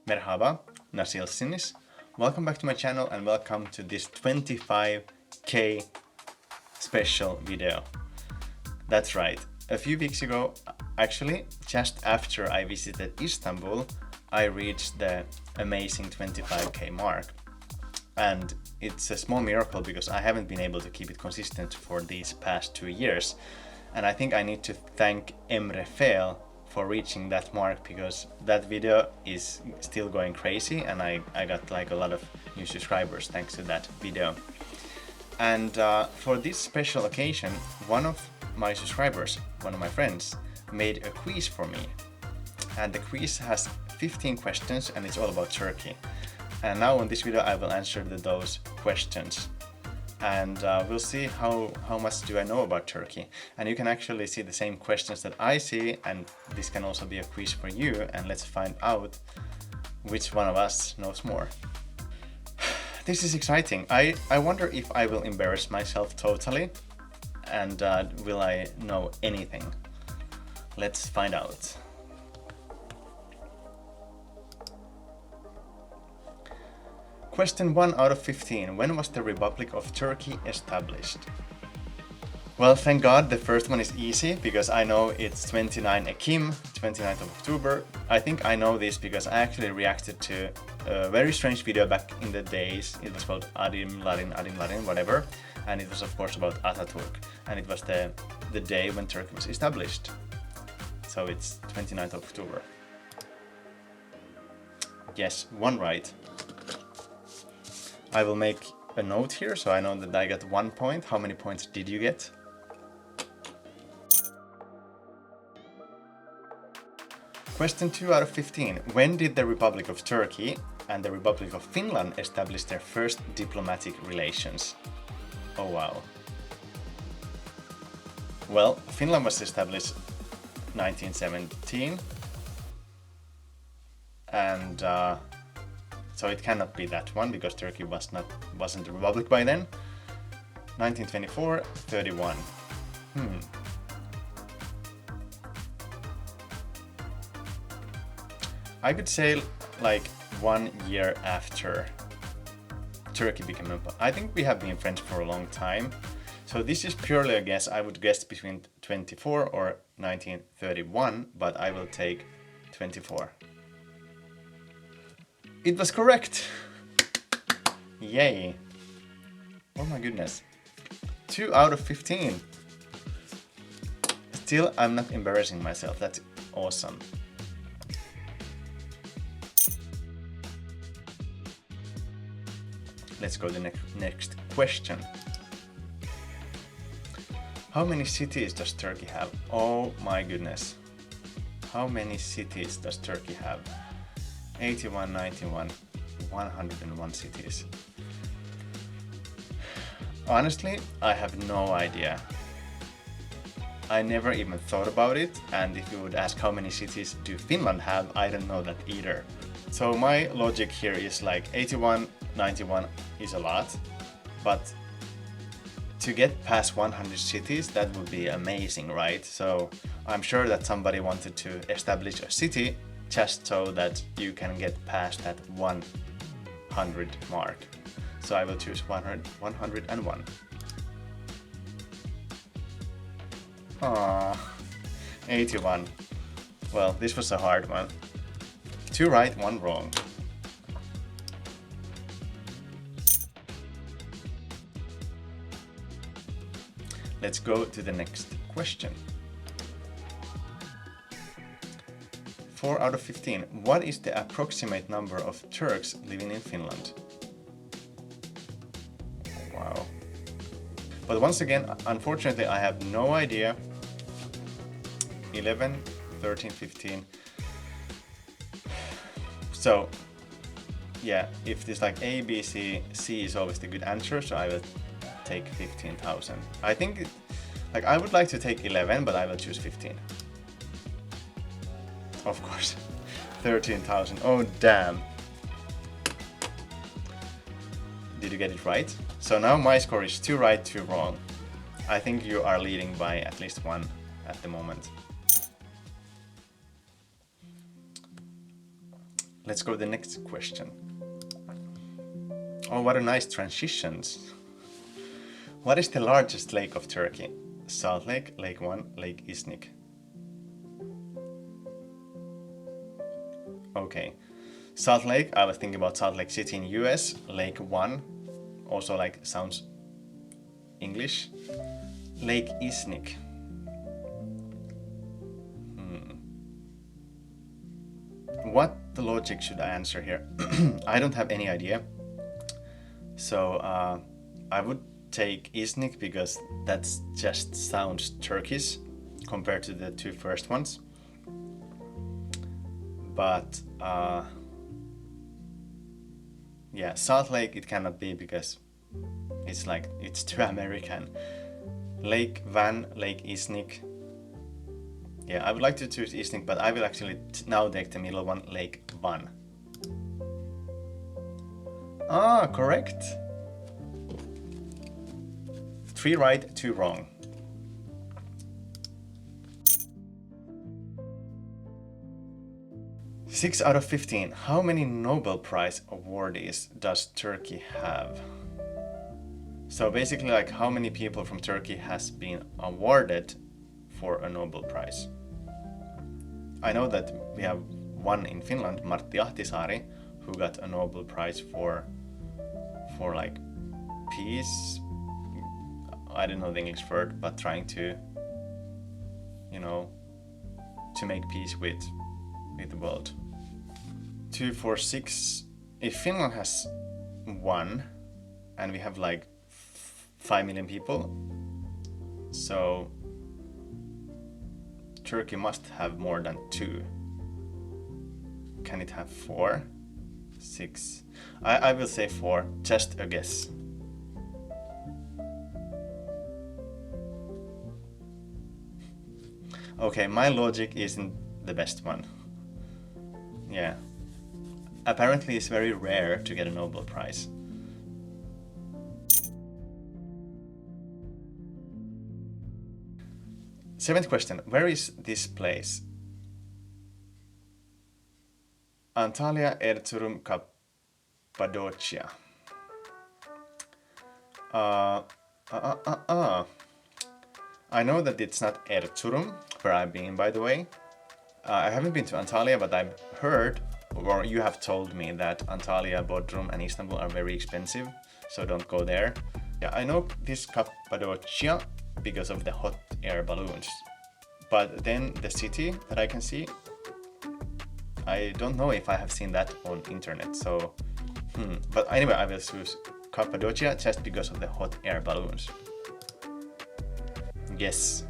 Merhaba, nasılsınız? Welcome back to my channel and welcome to this 25k special video. That's right, a few weeks ago, actually just after I visited Istanbul, I reached the amazing 25k mark. And it's a small miracle because I haven't been able to keep it consistent for these past 2 years. And I think I need to thank Emre Fail for reaching that mark, because that video is still going crazy and I got like a lot of new subscribers thanks to that video. And for this special occasion, one of my subscribers, one of my friends, made a quiz for me. And the quiz has 15 questions and it's all about Turkey. And now in this video I will answer those questions. And we'll see how much do I know about Turkey. And you can actually see the same questions that I see, and this can also be a quiz for you, and let's find out which one of us knows more. This is exciting. I wonder if I will embarrass myself totally, and will I know anything? Let's find out. Question 1 out of 15. When was the Republic of Turkey established? Well, thank God the first one is easy, because I know it's 29 Ekim, 29th of October. I think I know this because I actually reacted to a very strange video back in the days. It was called Adim Larin, whatever. And it was of course about Atatürk. And it was the day when Turkey was established. So it's 29th of October. Yes, one right. I will make a note here so I know that I got 1 point. How many points did you get? Question 2 out of 15. When did the Republic of Turkey and the Republic of Finland establish their first diplomatic relations? Oh wow. Well, Finland was established 1917 and so it cannot be that one because Turkey wasn't a republic by then. 1924, 31. I could say like 1 year after Turkey became a... I think we have been friends for a long time. So this is purely a guess. I would guess between 24 or 1931, but I will take 24. It was correct! Yay! Oh my goodness. 2 out of 15. Still, I'm not embarrassing myself. That's awesome. Let's go to the next question. How many cities does Turkey have? Oh my goodness. How many cities does Turkey have? 81, 91, 101 cities. Honestly, I have no idea. I never even thought about it, and if you would ask how many cities do Finland have, I don't know that either. So my logic here is like 81, 91 is a lot, but to get past 100 cities, that would be amazing, right? So I'm sure that somebody wanted to establish a city just so that you can get past that 100 mark. So I will choose 101. Aww, 81. Well, this was a hard one. 2 right, 1 wrong. Let's go to the next question. 4 out of 15. What is the approximate number of Turks living in Finland? Wow. But once again, unfortunately, I have no idea. 11, 13, 15. So, yeah, if there's like A, B, C, C is always the good answer, so I will take 15,000. I think, like, I would like to take 11, but I will choose 15. Of course. 13,000. Oh, damn. Did you get it right? So now my score is 2 right, 2 wrong. I think you are leading by at least 1 at the moment. let's go to the next question. Oh, what a nice transitions. What is the largest lake of Turkey? Salt Lake, Lake One, Lake Iznik. Okay. Salt Lake, I was thinking about Salt Lake City in US. Lake One, also like sounds English. Lake Iznik. What the logic should I answer here? I don't have any idea. So I would take Iznik because that's just sounds Turkish compared to the two first ones. But yeah, Salt Lake it cannot be because it's like it's too American. Lake Van, Lake Iznik. Yeah, I would like to choose Iznik, but I will actually now take the middle one, Lake Van. Ah, correct. 3 right, 2 wrong. Six out of 15. How many Nobel Prize awardees does Turkey have? So basically, like how many people from Turkey has been awarded for a Nobel Prize? I know that we have one in Finland, Martti Ahtisaari, who got a Nobel Prize for like peace. I don't know the English word, but trying to, you know, to make peace with the world. 2, 4, 6. If Finland has 1, and we have like 5 million people, so Turkey must have more than 2. Can it have 4? 6. I will say 4, just a guess. Okay, my logic isn't the best one. Yeah. Apparently it's very rare to get a Nobel Prize. Seventh question. Where is this place? Antalya, Erzurum, Cappadocia. I know that it's not Erzurum, where I've been, by the way. I haven't been to Antalya, but I've heard, or you have told me that Antalya, Bodrum and Istanbul are very expensive, so don't go there. Yeah, I know this Cappadocia because of the hot air balloons. But then the city that I can see, I don't know if I have seen that on internet, so... But anyway, I will choose Cappadocia just because of the hot air balloons. Yes.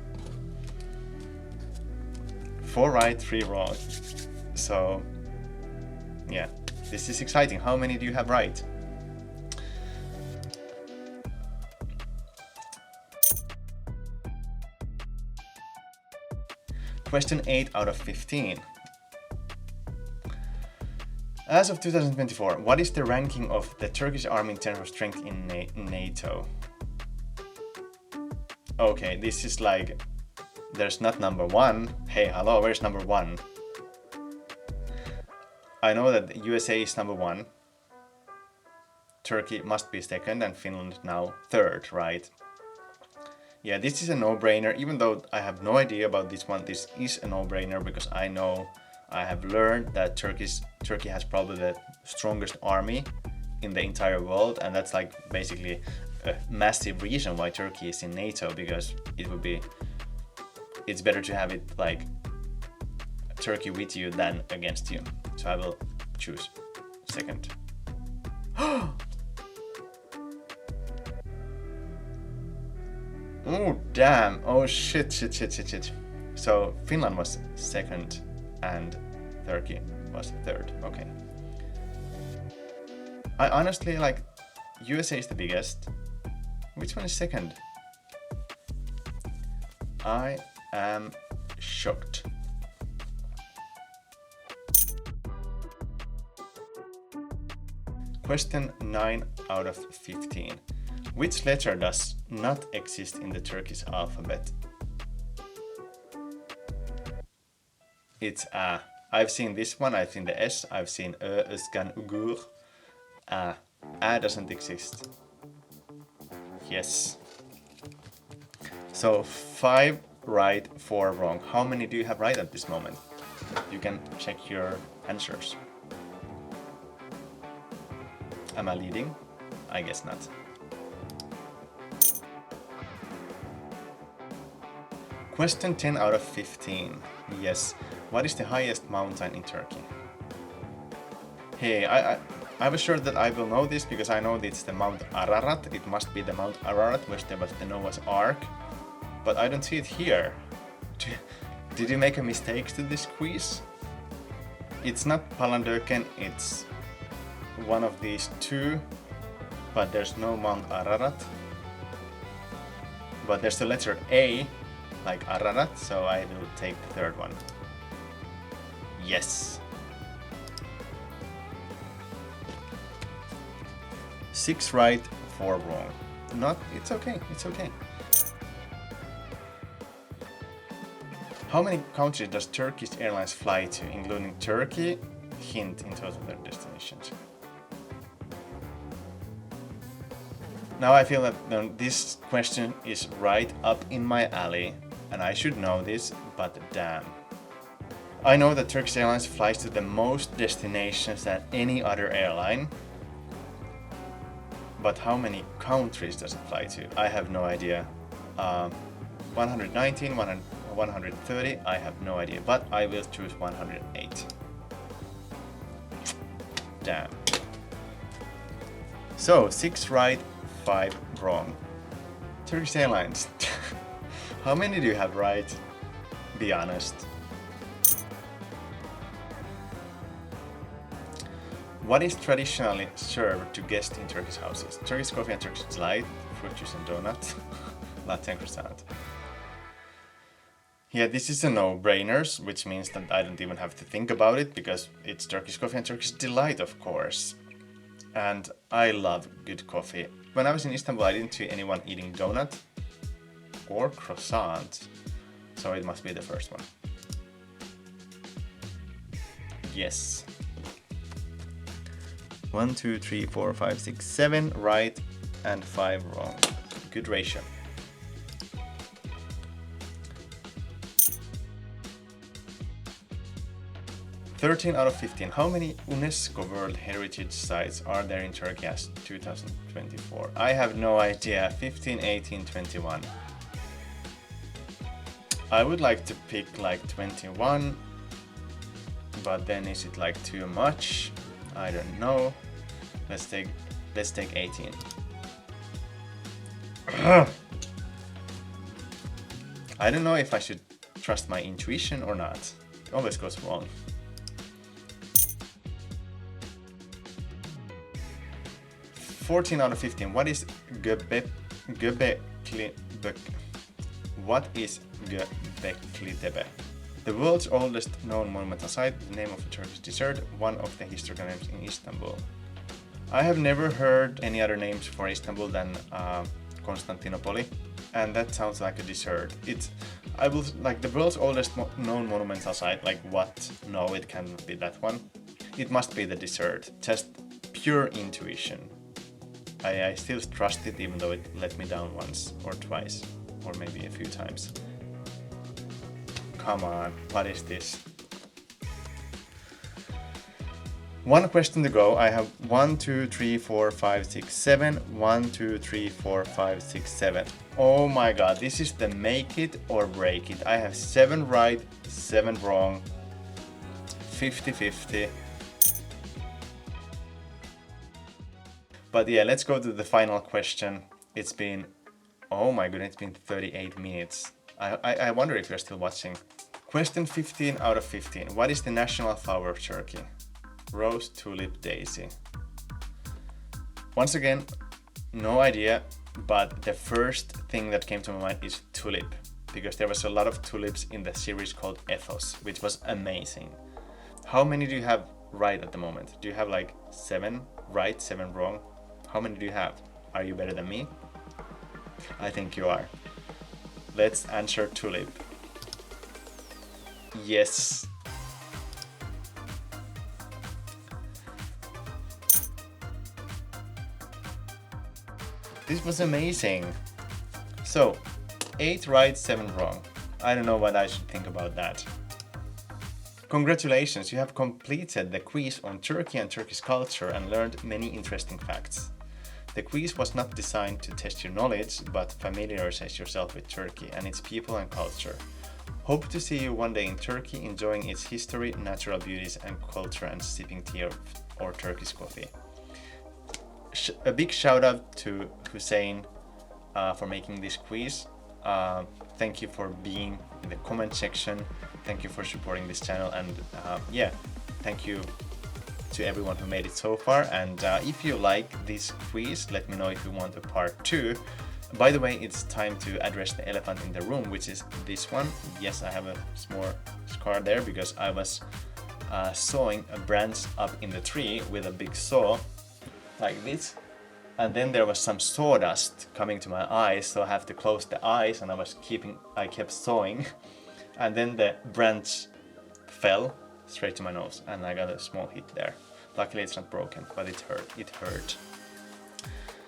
4 right, 3 wrong. So, yeah, this is exciting. How many do you have right? Question 8 out of 15. As of 2024, what is the ranking of the Turkish army in terms of strength in NATO? Okay, this is like, there's not number 1. Hey, hello, where's number 1? I know that the USA is number 1. Turkey must be 2nd and Finland now 3rd, right? Yeah, this is a no-brainer. Even though I have no idea about this one, this is a no-brainer because I know, I have learned that Turkey has probably the strongest army in the entire world, and that's like basically a massive reason why Turkey is in NATO, because it's better to have it like Turkey with you than against you. So I will choose 2nd. Oh damn, oh shit. So Finland was 2nd and Turkey was 3rd, okay. I honestly like, USA is the biggest. Which one is 2nd? I am shocked. Question 9 out of 15. Which letter does not exist in the Turkish alphabet? It's A. I've seen this one, I've seen the S, I've seen Özkan Ugur. A doesn't exist. Yes. So 5 right, 4 wrong. How many do you have right at this moment? You can check your answers. Am I leading? I guess not. Question 10 out of 15. Yes. What is the highest mountain in Turkey? Hey, I was sure that I will know this because I know it's the Mount Ararat. It must be the Mount Ararat where there was the Noah's Ark. But I don't see it here. Did you make a mistake to this quiz? It's not Palandöken, it's one of these two. But there's no Mount Ararat. But there's the letter A, like Ararat, so I will take the third one. Yes. 6 right, 4 wrong. It's okay, it's okay. How many countries does Turkish Airlines fly to, including Turkey? Hint in total their destinations. Now I feel that this question is right up in my alley, and I should know this, but damn. I know that Turkish Airlines flies to the most destinations than any other airline. But how many countries does it fly to? I have no idea. 119, 130, I have no idea, but I will choose 108. Damn. So 6 right, 5 wrong. Turkish Airlines. How many do you have right? Be honest. What is traditionally served to guests in Turkish houses? Turkish coffee and Turkish delight, fruit juice and donut, latte and croissant. Yeah, this is a no-brainer, which means that I don't even have to think about it because it's Turkish coffee and Turkish delight, of course. And I love good coffee. When I was in Istanbul, I didn't see anyone eating donut or croissant, so it must be the first one. Yes. 1, 2, 3, 4, 5, 6, 7 right and 5 wrong. Good ratio. "13 out of 15. How many UNESCO World Heritage Sites are there in Turkey as 2024? I have no idea. 15, 18, 21. I would like to pick like 21, but then is it like too much? I don't know. Let's take 18. I don't know if I should trust my intuition or not. It always goes wrong. "14 out of 15. What is Göbekli Tepe? The world's oldest known monumental site, the name of a Turkish dessert, one of the historical names in Istanbul." I have never heard any other names for Istanbul than Constantinople, and that sounds like a dessert. I will like the world's oldest known monumental site. Like what? No, it cannot be that one. It must be the dessert. Just pure intuition. I still trust it, even though it let me down once or twice, or maybe a few times. Come on, what is this? 1 question to go. I have 1, 2, 3, 4, 5, 6, 7. 1, 2, 3, 4, 5, 6, 7. Oh my god, this is the make it or break it. I have 7 right, 7 wrong. 50-50. But yeah, let's go to the final question. It's been, oh my goodness, it's been 38 minutes. I wonder if you're still watching. Question 15 out of 15. What is the national flower of Turkey? Rose, tulip, daisy. Once again, no idea, but the first thing that came to my mind is tulip, because there was a lot of tulips in the series called Ethos, which was amazing. How many do you have right at the moment? Do you have like 7 right, 7 wrong? How many do you have? Are you better than me? I think you are. Let's answer tulip. Yes. This was amazing. So, 8 right, 7 wrong. I don't know what I should think about that. Congratulations, you have completed the quiz on Turkey and Turkish culture and learned many interesting facts. The quiz was not designed to test your knowledge, but familiarize yourself with Turkey and its people and culture. Hope to see you one day in Turkey, enjoying its history, natural beauties and culture, and sipping tea or Turkish coffee. A big shout out to Hussein for making this quiz. Thank you for being in the comment section. Thank you for supporting this channel, and yeah, thank you to everyone who made it so far. And if you like this quiz, let me know if you want a part 2. By the way, it's time to address the elephant in the room, which is this one. Yes, I have a small scar there because I was sawing a branch up in the tree with a big saw like this, and then there was some sawdust coming to my eyes, so I have to close the eyes, and I kept sawing, and then the branch fell straight to my nose and I got a small hit there. Luckily it's not broken, but it hurt.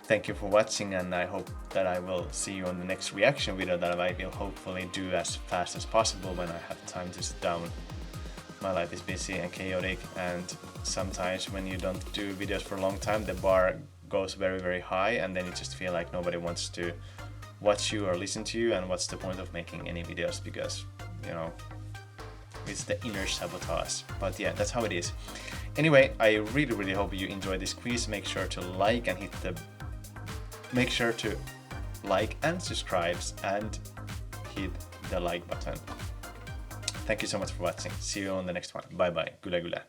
Thank you for watching, and I hope that I will see you on the next reaction video that I will hopefully do as fast as possible when I have time to sit down. My life is busy and chaotic, and sometimes when you don't do videos for a long time, the bar goes very, very high, and then you just feel like nobody wants to watch you or listen to you, and what's the point of making any videos, because, you know, it's the inner sabotage. But yeah, that's how it is. Anyway, I really, really hope you enjoyed this quiz. Make sure to like and subscribe and hit the like button. Thank you so much for watching. See you on the next one. Bye bye. Güle güle.